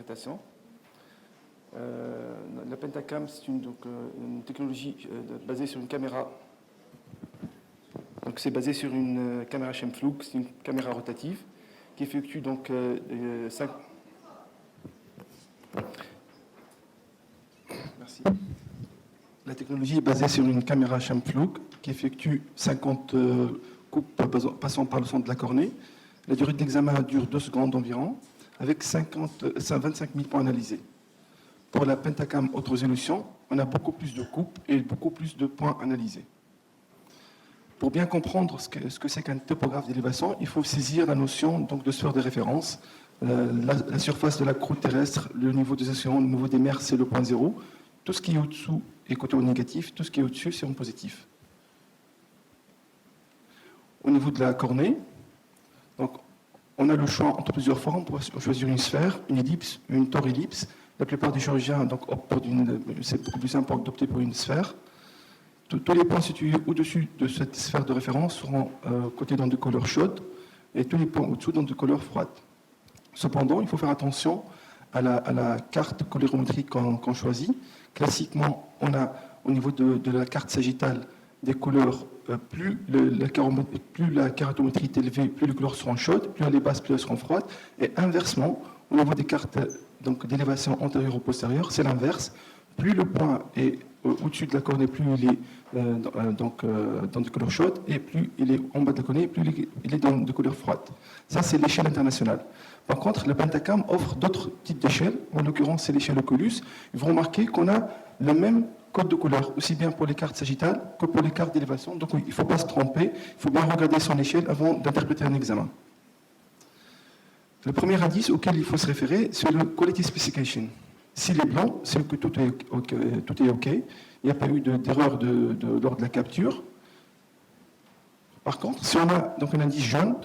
d'interprétation. La Pentacam, c'est une technologie basée sur une caméra. Donc c'est basé sur une caméra Scheimpflug, c'est une caméra rotative qui effectue donc 5. Merci. La technologie est basée sur une caméra Scheimpflug qui effectue 50 coupes passant par le centre de la cornée. La durée de l'examen dure 2 secondes environ, avec 25 000 points analysés. Pour la Pentacam haute résolution, on a beaucoup plus de coupes et beaucoup plus de points analysés. Pour bien comprendre ce que c'est qu'un topographe d'élévation, il faut saisir la notion donc, de sphère de référence. La surface de la croûte terrestre, le niveau des océans, le niveau des mers, c'est le point zéro. Tout ce qui est au-dessous est côté au négatif, tout ce qui est au-dessus, c'est en positif. Au niveau de la cornée, donc, on a le choix entre plusieurs formes pour choisir une sphère, une ellipse, une tor-ellipse. La plupart des chirurgiens donc, optent pour c'est beaucoup plus simple d'opter pour une sphère. Tous les points situés au-dessus de cette sphère de référence seront cotés dans des couleurs chaudes et tous les points au-dessous dans des couleurs froides. Cependant, il faut faire attention à la carte colorimétrique qu'on choisit. Classiquement, on a au niveau de la carte sagittale des couleurs, plus la kératométrie est élevée, plus les couleurs seront chaudes, plus elle est basse, plus elles seront froides. Et inversement, au niveau des cartes d'élévation antérieure ou postérieure, c'est l'inverse. Plus le point est au-dessus de la cornée, plus il est dans des couleurs chaudes, et plus il est en bas de la cornée, plus il est dans des couleurs froides. Ça, c'est l'échelle internationale. Par contre, le Pentacam offre d'autres types d'échelles. En l'occurrence, c'est l'échelle Oculus. Vous remarquez qu'on a le même code de couleur, aussi bien pour les cartes sagittales que pour les cartes d'élévation. Donc, il ne faut pas se tromper. Il faut bien regarder son échelle avant d'interpréter un examen. Le premier indice auquel il faut se référer, c'est le Quality Specification. S'il est blanc, c'est que tout est OK. Il n'y a pas eu d'erreur lors de la capture. Par contre, si on a donc un indice jaune,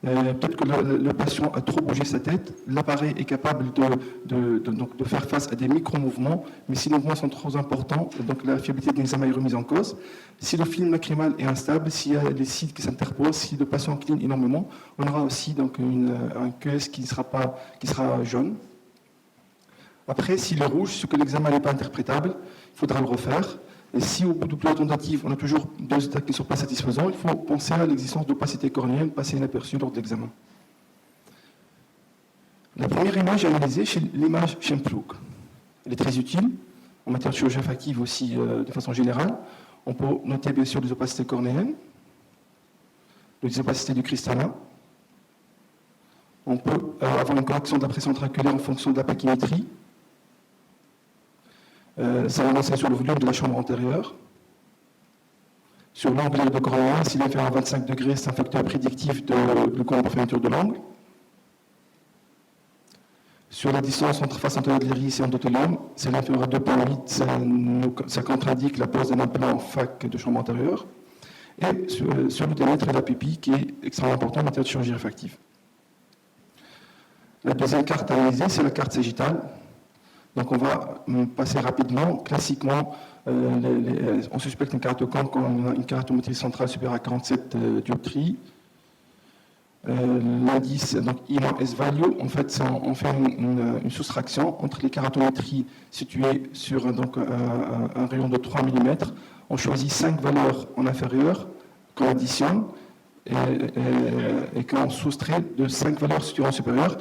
peut-être que le patient a trop bougé sa tête, l'appareil est capable de faire face à des micro-mouvements, mais si les mouvements sont trop importants, donc la fiabilité de l'examen est remise en cause. Si le film lacrymal est instable, s'il y a les cides qui s'interposent, si le patient cligne énormément, on aura aussi donc, un QS qui sera jaune. Après, s'il est rouge, c'est que l'examen n'est pas interprétable, il faudra le refaire. Et si au bout de plusieurs tentatives, on a toujours 2 états qui ne sont pas satisfaisants, il faut penser à l'existence d'opacité cornéenne passée inaperçue lors de l'examen. La première image analysée, c'est l'image Scheimpflug. Elle est très utile, en matière de chirurgie réfractive aussi de façon générale. On peut noter bien sûr les opacités cornéennes, les opacités du cristallin. On peut avoir une correction de la pression intraoculaire en fonction de la pachymétrie. Ça va lancer sur le volume de la chambre antérieure. Sur l'angle de cornéen, s'il est inférieur à 25 degrés, c'est un facteur prédictif de glucose pour fermeture de l'angle. Sur la distance entre face antérieure de l'iris et endothélium, si elle est inférieure à 2,8, ça contre-indique la pose d'un implant FAC de chambre antérieure. Et sur le diamètre de la pupille, qui est extrêmement important en matière de chirurgie réfractive. La deuxième carte analysée, c'est la carte sagittale. Donc on va passer rapidement. Classiquement, on suspecte une kératocone quand on a une kératométrie centrale supérieure à 47 dioptries. L'indice, donc I-S-value, en fait, on fait une soustraction entre les kératométries situées sur donc, un rayon de 3 mm. On choisit 5 valeurs en inférieur qu'on additionne et qu'on soustrait de 5 valeurs situées en supérieur.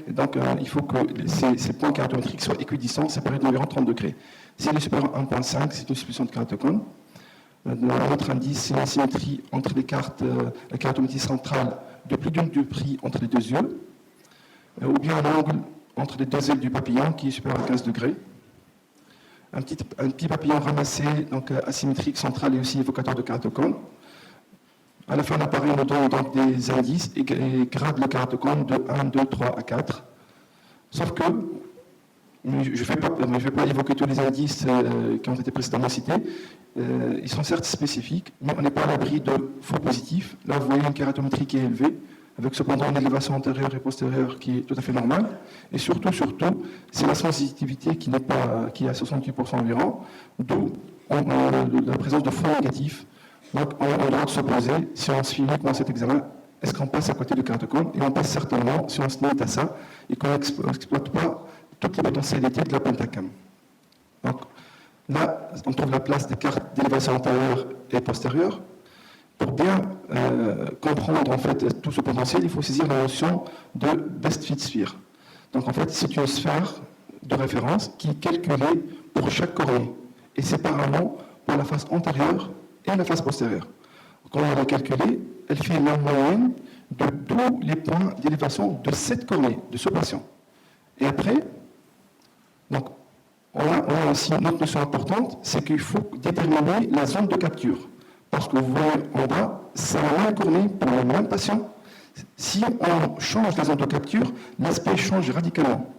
Donc, il faut que ces points kératométriques soient équidistants, séparés d'environ 30 degrés. Si elle est supérieure à 1,5, c'est une suspicion de kératocone. L'autre indice, c'est la symétrie entre la kératométrie centrale de plus d'une dioptrie entre les 2 yeux, ou bien l'angle entre les 2 ailes du papillon qui est supérieur à 15 degrés. Un petit papillon ramassé, donc asymétrique central et aussi évocateur de kératocone. À la fin, l'appareil nous donne donc des indices et grade le kératocone de 1, 2, 3 à 4. Sauf que, je ne vais pas évoquer tous les indices qui ont été précédemment cités. Ils sont certes spécifiques, mais on n'est pas à l'abri de faux positifs. Là, vous voyez une kératométrie qui est élevée, avec cependant une élévation antérieure et postérieure qui est tout à fait normale. Et surtout, c'est la sensitivité qui est à 68% environ, d'où la présence de faux négatifs. Donc, on a le droit de se poser, si on se fie uniquement à cet examen, est-ce qu'on passe à côté du kératocone? Et on passe certainement si on se limite à ça et qu'on n'exploite pas toutes les potentialités de la pentacam. Donc, là, on trouve la place des cartes d'élévation antérieure et postérieure. Pour bien comprendre en fait tout ce potentiel, il faut saisir la notion de best fit sphere. Donc en fait, c'est une sphère de référence qui est calculée pour chaque cornée et séparément pour la face antérieure et la face postérieure. Quand on l'a calculée, elle fait la moyenne de tous les points d'élévation de cette cornée, de ce patient. Et après, donc, on a aussi une autre notion importante, c'est qu'il faut déterminer la zone de capture. Parce que vous voyez en bas, c'est la même cornée pour le même patient. Si on change la zone de capture, l'aspect change radicalement.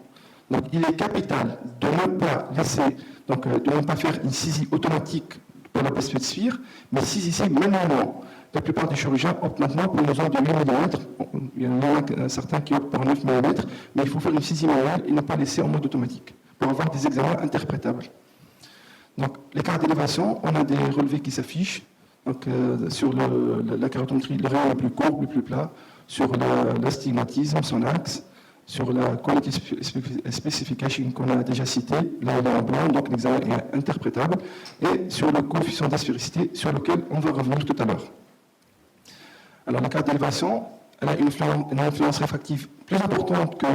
Donc il est capital de ne pas laisser, donc de ne pas faire une saisie automatique pour la best fit sphere, mais saisir manuellement. La plupart des chirurgiens optent maintenant pour une zone de 8 mm. Il y en a certains qui optent pour 9 mm, mais il faut faire une saisie manuelle et ne pas laisser en mode automatique pour avoir des examens interprétables. Donc les cartes d'élévation, on a des relevés qui s'affichent. Donc, sur la carottométrie, le rayon le plus court, le plus plat, sur l'astigmatisme, son axe, sur la quality specification qu'on a déjà cité, là il est en blanc, donc l'examen est interprétable, et sur le coefficient d'aspéricité sur lequel on va revenir tout à l'heure. Alors la carte d'élévation, elle a une influence réfractive plus importante que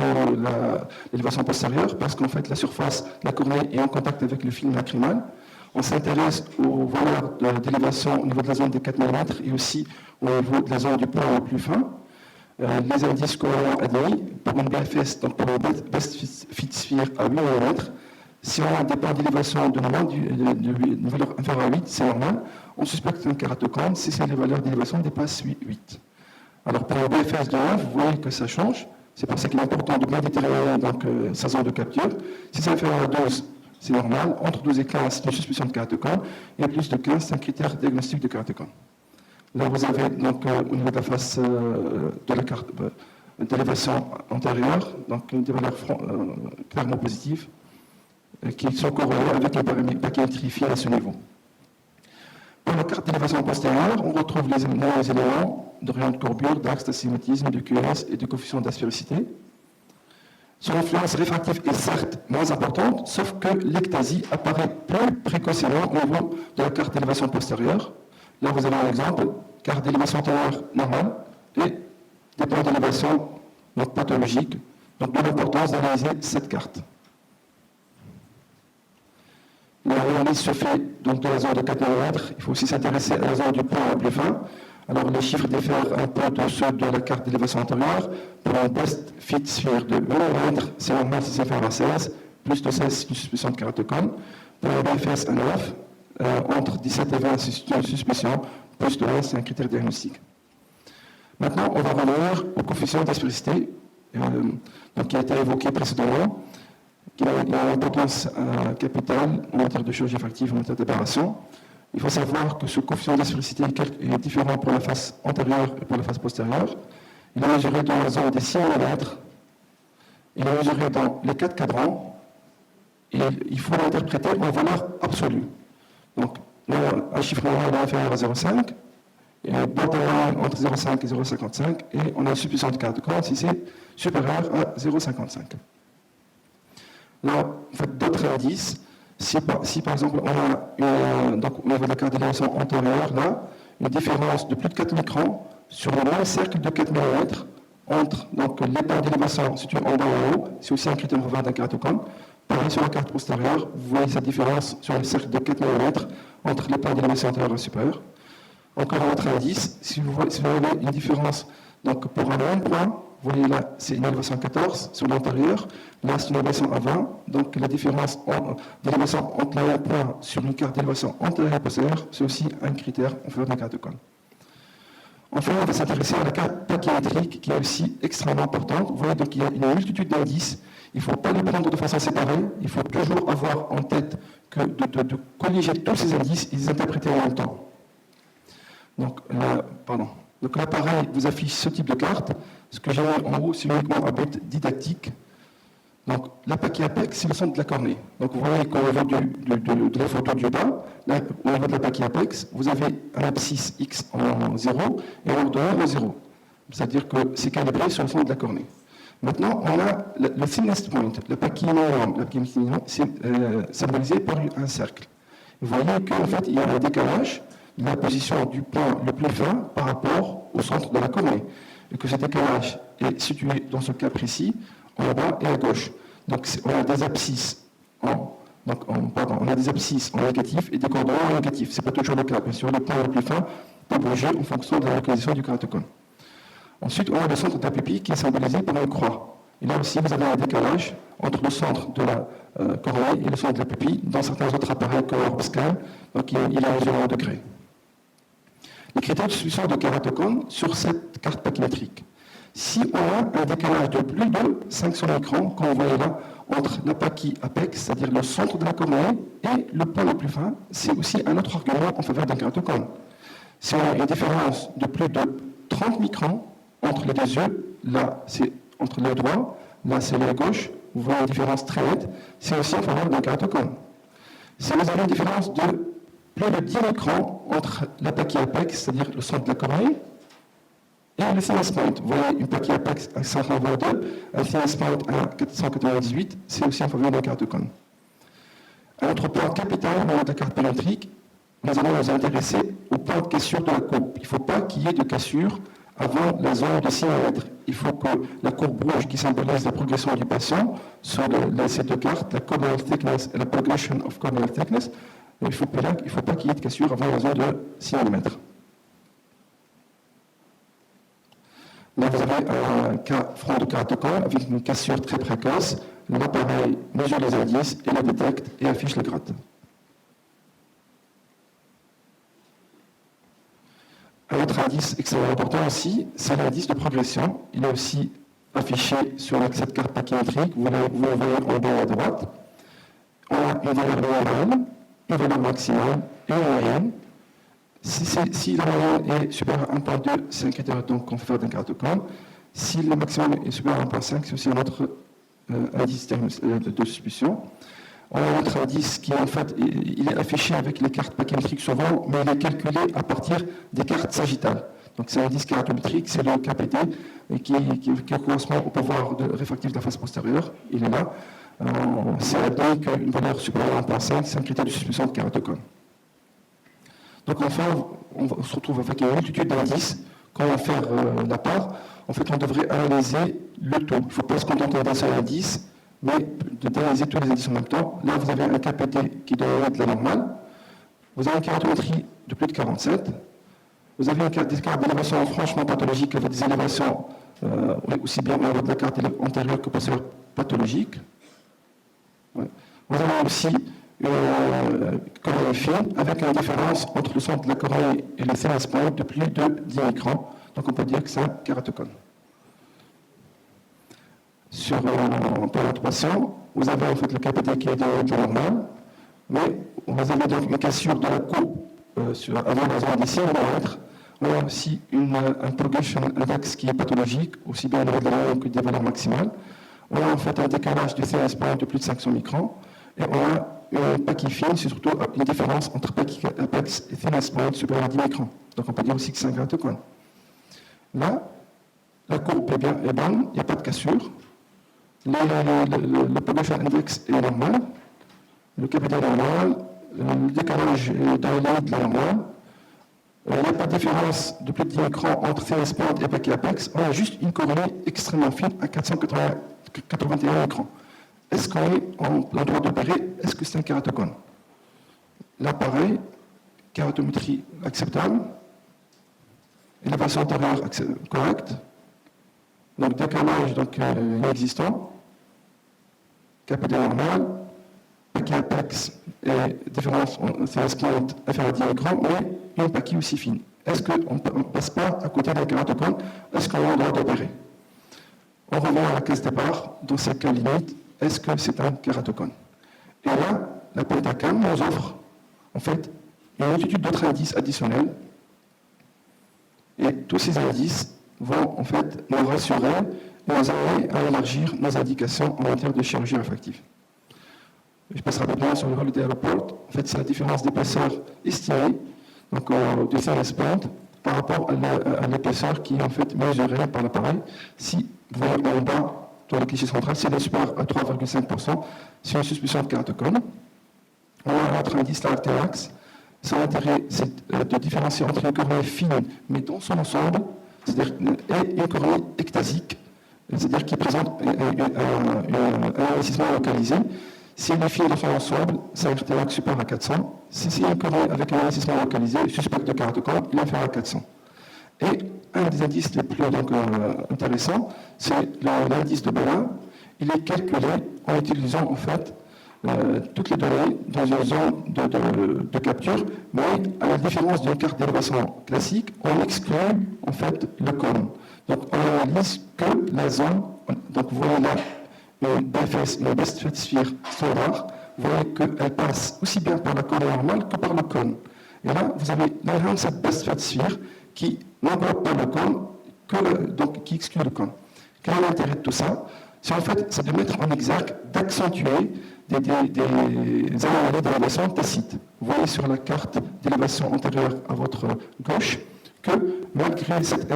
l'élévation postérieure, parce qu'en fait la surface de la cornée est en contact avec le film lacrymal. On s'intéresse aux valeurs d'élévation au niveau de la zone des 4 mm et aussi au niveau de la zone du point le plus fin. Les indices qu'on a admis pour une BFS, donc pour une best fit sphere à 8 mm, si on a des points d'élévation de valeur inférieure à 8, c'est normal. On suspecte un kératocone si les valeurs d'élévation dépassent 8. Alors pour une BFS de 1, vous voyez que ça change. C'est pour ça qu'il est important de bien déterminer donc, sa zone de capture. Si c'est inférieur à 12, c'est normal. Entre 12 et 15, c'est une suspicion de kératocone. Et plus de 15, c'est un critère diagnostique de kératocone. Là, vous avez donc au niveau de la face de la carte d'élévation antérieure, donc des valeurs clairement positives qui sont corrélées avec les pachymétries fines à ce niveau. Pour la carte d'élévation postérieure, on retrouve les éléments de rayon de courbure, d'axe d'astigmatisme, de QS et de coefficient d'aspéricité. Son influence réfractive est certes moins importante, sauf que l'ectasie apparaît plus précocement au niveau de la carte d'élévation postérieure. Là, vous avez un exemple, carte d'élévation antérieure normale et des points d'élévation pathologiques. Donc, de l'importance d'analyser cette carte. L'analyse se fait donc de la zone de 4 mm. Il faut aussi s'intéresser à la zone du point le plus fin. Alors, les chiffres diffèrent un peu de ceux de la carte d'élévation antérieure. Pour un best fit sphere de 8 mm, c'est normal si c'est inférieur à 16. Plus de 16, c'est une suspicion de kératocone. Pour un BFS à 9, entre 17 et 20, c'est une suspicion. Plus de 20, c'est un critère diagnostique. Maintenant, on va revenir au coefficient d'aspéricité qui a été évoqué précédemment, qui a une importance capitale en matière de chirurgie réfractive, en matière d'opération. Il faut savoir que ce coefficient d'aspéricité est différent pour la face antérieure et pour la face postérieure. Il est mesuré dans la zone des 6 mm, il est mesuré dans les 4 cadrans, et il faut l'interpréter en valeur absolue. Donc, un chiffre normal est inférieur à 0,5, et borderline entre 0,5 et 0,55, et on a une suspicion de kératocone si c'est supérieur à 0,55. Là, vous faites d'autres indices. Si par exemple on a donc, au niveau de la carte d'élévation antérieure, là, une différence de plus de 4 microns sur le même cercle de 4 mm entre donc, les points d'élévation situés en bas et en haut, c'est aussi un critère revers d'un kératocone. Pareil sur la carte postérieure, vous voyez cette différence sur le cercle de 4 mm entre les points d'élévation antérieure et supérieure. Encore un autre indice, si vous avez une différence donc, pour un même point, vous voyez là, c'est une élévation 14 sur l'antérieur, là c'est une élévation à 20, donc la différence d'élévation entre les points sur une carte d'élévation antérieure et postérieure, c'est aussi un critère en faveur d'un kératocone. Enfin, on va s'intéresser à la carte pachymétrique qui est aussi extrêmement importante. Vous voyez, donc il y a une multitude d'indices, il ne faut pas les prendre de façon séparée, il faut toujours avoir en tête que de colliger tous ces indices et les interpréter en même temps. Donc l'appareil vous affiche ce type de carte. Ce que j'ai en haut, c'est uniquement un but didactique. Donc, la pachyapex, c'est le centre de la cornée. Donc, vous voyez qu'au niveau de la photo du bas, là, au niveau de la pachyapex, vous avez un abscisse X en 0 et un ordonneur en 0. C'est-à-dire que c'est calibré sur le centre de la cornée. Maintenant, on a le thinnest point, le paquet minimum, c'est symbolisé par un cercle. Vous voyez qu'en fait, il y a un décalage de la position du point le plus fin par rapport au centre de la cornée. Et que ce décalage est situé dans ce cas précis, en bas et à gauche. Donc, on a des abscisses on a des abscisses en négatif et des coordonnées en négatif. Ce n'est pas toujours le cas. Bien sûr, le point le plus fin peut bouger en fonction de la localisation du kératocone. Ensuite, on a le centre de la pupille qui est symbolisé par une croix. Et là aussi, vous avez un décalage entre le centre de la cornée et le centre de la pupille. Dans certains autres appareils comme scan, donc il est mesuré en degrés. Les critères de distribution de kératocone sur cette carte pachymétrique. Si on a un décalage de plus de 500 microns, comme vous voyez là, entre la pachy apex, c'est-à-dire le centre de la cornée, et le point le plus fin, c'est aussi un autre argument en faveur d'un kératocone. Si on a une différence de plus de 30 microns entre les deux yeux, là c'est entre l'œil droit, là c'est l'œil gauche, vous voyez une différence très nette, c'est aussi en faveur d'un kératocone. Si vous avez une différence de plus de 10 microns entre la pachy apex, c'est-à-dire le centre de la cornée, et le thinnest point. Vous voyez une pachy apex à 522, un thinnest point à 498, c'est aussi en faveur d'un kératocone. Un autre point capital dans la carte pachymétrique, nous allons nous intéresser au point de cassure de la courbe. Il ne faut pas qu'il y ait de cassure avant la zone de 6 mètres. Il faut que la courbe rouge qui symbolise la progression du patient sur ces deux cartes, la corneal thickness et la progression of corneal thickness, il ne faut pas qu'il y ait de cassure avant la zone de 6 mm. Là, vous avez un front de kératocone avec une cassure très précoce. L'appareil mesure les indices et la détecte et affiche les grattes. Un autre indice extrêmement important aussi, c'est l'indice de progression. Il est aussi affiché sur cette carte pachymétrique. Vous le voyez en bas à droite. On a une valeur minimale, une valeur maximale et une moyenne. Si la moyenne est supérieure à 1.2, c'est un critère donc qu'on fait faire d'un kératocone. Si le maximum est supérieur à 1.5, c'est aussi un autre indice de suspicion. On a un autre indice qui en fait il est affiché avec les cartes pachymétriques souvent, mais il est calculé à partir des cartes sagittales. Donc c'est un indice kératométrique, c'est le KPT qui correspond au pouvoir réfractif de la face postérieure. Il est là. C'est admis qu'une valeur supérieure à 1.5, c'est un critère de suspicion de kératocone. Donc enfin, on se retrouve avec une multitude d'indices. Quand on va faire la part, en fait, on devrait analyser le tout. Il ne faut pas se contenter d'un seul indice, mais d'analyser tous les indices en même temps. Là, vous avez un KPT qui doit être la normale. Vous avez une kératométrie de plus de 47. Vous avez des cartes d'élévation franchement pathologiques avec des élévations aussi bien au niveau de la carte antérieure que postérieure pathologique. Ouais. Vous avez aussi une cornée fine avec une différence entre le centre de la cornée et le thinnest point de plus de 10 microns. Donc on peut dire que c'est un kératocone. Sur un patient, vous avez en fait le KPT qui est de la normale, mais vous avez donc une cassure de la courbe avant la zone des 6 mm. On a aussi un progression index qui est pathologique, aussi bien au niveau de la moyenne que des valeurs maximales. On a en fait un décalage du thinnest point de plus de 500 microns, et on a une pachy fine, c'est surtout une différence entre pachy apex et thinnest point supérieur à 10 microns. Donc on peut dire aussi que c'est un kératocone. Là, la courbe est bonne, il n'y a pas de cassure. Le progression index est normal, le KPT est normal, le décalage est dans la limite de la normale. Il n'y a pas de différence de plus de 10 microns entre thinnest point et pachy apex. On a juste une coronée extrêmement fine à 481 microns. Est-ce qu'on est en droit d'opérer? Est-ce que c'est un kératocone? Là, pareil, kératométrie acceptable, élévation antérieure correcte, donc décalage inexistant, KPT normal, pachy apex et différence thinnest point inférieure à 10 microns, mais une pachy aussi fine. Est-ce qu'on ne passe pas à côté d'un kératocone? Est-ce qu'on est en droit d'opérer? On revient à la case départ, dans ces cas limites, est-ce que c'est un kératocone? Et là, la pentacam nous offre en fait une multitude d'autres indices additionnels. Et tous ces indices vont en fait nous rassurer et nous amener à élargir nos indications en matière de chirurgie réfractive. Je passe rapidement sur le Holiday Report. En fait, c'est la différence d'épaisseur estimée donc, du thinnest point par rapport à l'épaisseur qui est en fait mesurée par l'appareil. Si vous voyez en bas dans le cliché central, s'il est supérieur à 3,5%, c'est une suspicion de kératocone. On a un autre indice, l'Arterax. Son intérêt, c'est de différencier entre une cornée fine, mais dans son ensemble, c'est-à-dire et une cornée ectasique, c'est-à-dire qui présente un investissement localisé. Si elle est fine dans son ensemble, c'est un Arterax supérieur à 400. Si c'est une cornée avec un investissement localisé, suspect de kératocone, il est inférieur à 400. Et un des indices les plus intéressants, c'est l'indice de Belin. Il est calculé en utilisant en fait toutes les données dans une zone de capture, mais à la différence d'une carte d'élévation classique, on exclut en fait le cône. Donc on analyse que la zone, donc vous voyez là une best fit sphere standard, vous voyez qu'elle passe aussi bien par la cornée normale que par le cône. Et là, vous avez cette best fit sphere qui n'englobe pas le cône, donc qui exclut le cône. Quel est l'intérêt de tout ça? C'est en fait, c'est de mettre en exergue, d'accentuer des anomalies d'élévation tacite. Vous voyez sur la carte d'élévation antérieure à votre gauche que malgré cette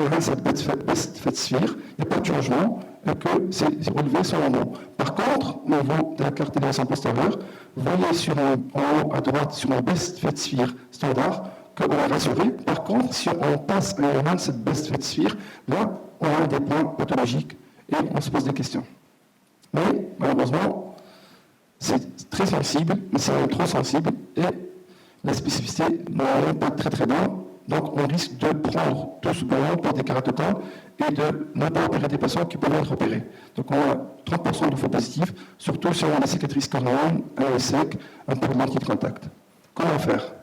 best fit sphere, il n'y a pas de changement et que c'est relevé sur un nom. Par contre, au niveau de la carte d'élévation postérieure, vous voyez en haut à droite sur un best fit sphere standard qu'on a rassuré. Par contre, si on passe à un élément de cette best fit sphere, là, on a des points pathologiques et on se pose des questions. Mais malheureusement, c'est très sensible, mais c'est même trop sensible et la spécificité n'est pas très très bonne. Donc on risque de prendre tout ce ballon pour des kératocones et de ne pas opérer des patients qui peuvent être opérés. Donc on a 30% de faux positifs, surtout si on a des cicatrices cornéennes, un œil sec, un peu de lentille de contact. Comment faire?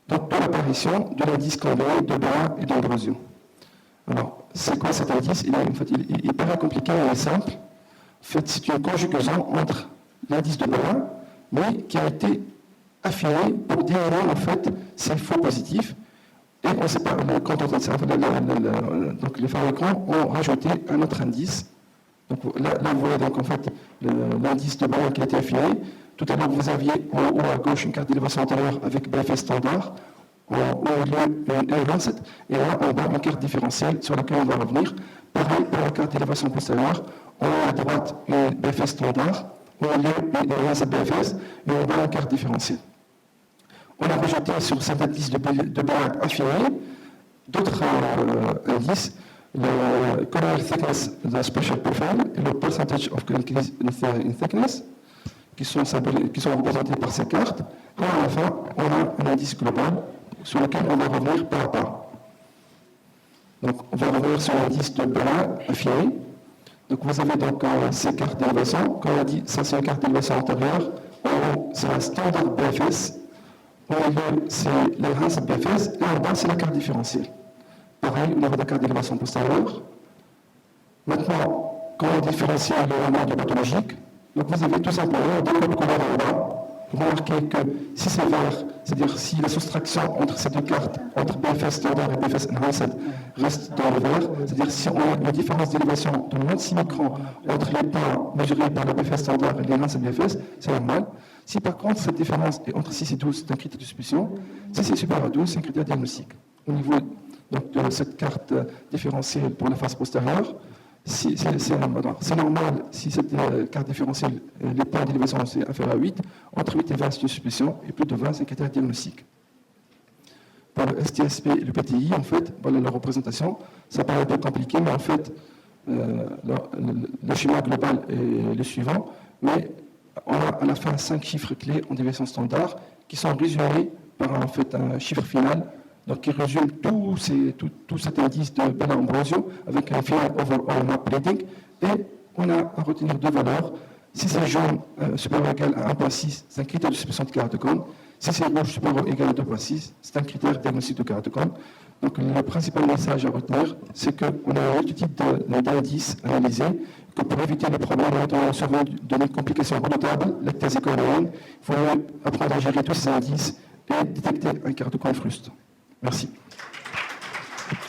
Donc, pour l'apparition de l'indice condamné de Belin et d'Ambrosio. Alors, c'est quoi cet indice? Il paraît compliqué, mais il est simple. En fait, c'est une conjugaison entre l'indice de Belin, mais qui a été affiné pour diminuer en fait ces faux positifs. Et on ne sait pas, quand on fait ça, donc les fabricants ont rajouté un autre indice. Donc là vous voyez donc en fait l'indice de Belin qui a été affiné. Tout à l'heure, vous aviez en haut à gauche une carte d'élévation antérieure avec BFS standard, en haut au milieu une R27, et là en bas une carte différentielle sur laquelle on va revenir. Pareil pour la carte d'élévation postérieure, en haut à droite une BFS standard, au milieu une R27 BFS, et en bas une carte différentielle. On a rajouté sur cet indice de Belin affiné d'autres indices, le corneal thickness, the special profile, et le percentage of increase in thickness, qui sont représentés par ces cartes. Et à la fin, on a un indice global sur lequel on va revenir pas à pas. Donc, on va revenir sur l'indice de Belin affiné. Donc, vous avez donc ces cartes d'élévation. Comme on a dit, ça c'est une carte d'élévation antérieure. En haut, c'est un standard BFS. Au milieu, c'est la race BFS. Et en bas, c'est la carte différentielle. Pareil, on a la carte d'élévation postérieure. Maintenant, quand on différencie l'élément du pathologique, donc vous avez tout simplement deux codes couleurs en bas. Vous remarquez que si c'est vert, c'est-à-dire si la soustraction entre ces deux cartes, entre BFS standard et BFS enhanced, reste dans le vert, c'est-à-dire si on a une différence d'élévation de moins de 6 microns entre les points mesurés par le BFS standard et l'enhanced BFS, c'est normal. Si par contre cette différence est entre 6 et 12, c'est un critère de suspicion. Si c'est supérieur à 12, c'est un critère diagnostique. Au niveau donc, de cette carte différentielle pour la face postérieure, c'est normal si cette carte différentielle, les points d'élévation c'est inférieur à 8, entre 8 et 20 c'est une suspicion, et plus de 20 c'est un critère diagnostique. Pour le STSP et le PTI, en fait, voilà la représentation, ça paraît un peu compliqué, mais en fait, le schéma global est le suivant, mais on a à la fin 5 chiffres clés en déviation standard qui sont résumés par en fait un chiffre final. Donc, qui résume tout cet indice de Belin-Ambrosio avec un final overall map reading. Et on a à retenir deux valeurs. Si c'est jaune supérieur ou égal à 1,6, c'est un critère de suspicion de kératocone. Si c'est rouge supérieur ou égal à 2,6, c'est un critère diagnostique de kératocone. Donc, le principal message à retenir, c'est qu'on a un multitude d'indices analysés, que pour éviter les problèmes, notamment sur de complications redoutables, l'ectasie cornéenne, il faut apprendre à gérer tous ces indices et détecter un kératocone fruste. Merci.